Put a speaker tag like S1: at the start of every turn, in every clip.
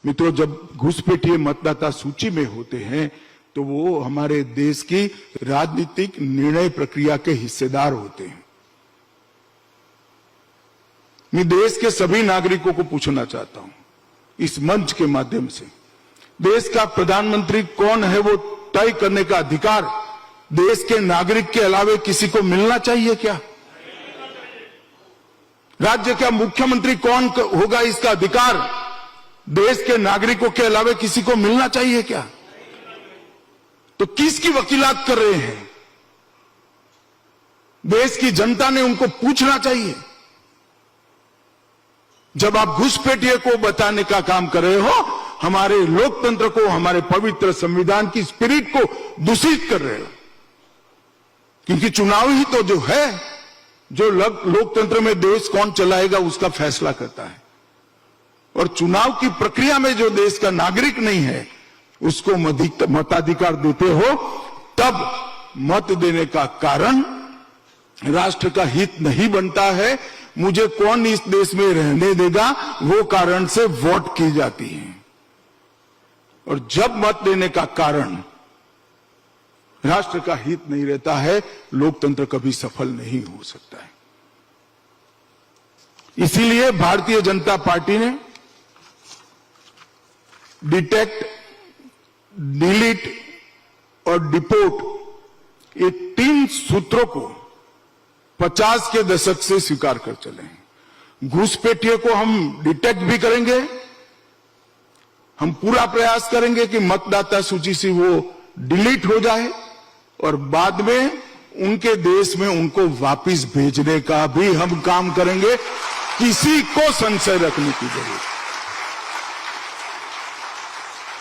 S1: मित्रों, जब घुसपैठिए मतदाता सूची में होते हैं तो वो हमारे देश की राजनीतिक निर्णय प्रक्रिया के हिस्सेदार होते हैं। मैं देश के सभी नागरिकों को पूछना चाहता हूं इस मंच के माध्यम से, देश का प्रधानमंत्री कौन है वो तय करने का अधिकार देश के नागरिक के अलावे किसी को मिलना चाहिए क्या? राज्य का मुख्यमंत्री कौन होगा इसका अधिकार देश के नागरिकों के अलावे किसी को मिलना चाहिए क्या? तो किसकी वकीलात कर रहे हैं? देश की जनता ने उनको पूछना चाहिए। जब आप घुसपैठिए को बताने का काम कर रहे हो, हमारे लोकतंत्र को, हमारे पवित्र संविधान की स्पिरिट को दूषित कर रहे हो। क्योंकि चुनाव ही तो जो है, जो लोकतंत्र में देश कौन चलाएगा उसका फैसला करता है, और चुनाव की प्रक्रिया में जो देश का नागरिक नहीं है उसको मताधिकार देते हो, तब मत देने का कारण राष्ट्र का हित नहीं बनता है। मुझे कौन इस देश में रहने देगा, वो कारण से वोट की जाती है। और जब मत देने का कारण राष्ट्र का हित नहीं रहता है, लोकतंत्र कभी सफल नहीं हो सकता है। इसीलिए भारतीय जनता पार्टी ने डिटेक्ट, डिलीट और डिपोर्ट ये 3 सूत्रों को 50 के दशक से स्वीकार कर चले हैं। घुसपैठिए को हम डिटेक्ट भी करेंगे, हम पूरा प्रयास करेंगे कि मतदाता सूची से वो डिलीट हो जाए, और बाद में उनके देश में उनको वापस भेजने का भी हम काम करेंगे। किसी को संशय रखने की जरूरत।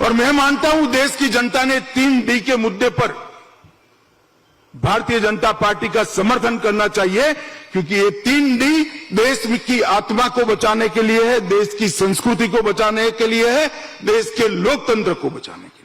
S1: और मैं मानता हूं देश की जनता ने 3D के मुद्दे पर भारतीय जनता पार्टी का समर्थन करना चाहिए, क्योंकि ये 3D देश की आत्मा को बचाने के लिए है, देश की संस्कृति को बचाने के लिए है, देश के लोकतंत्र को बचाने के लिए।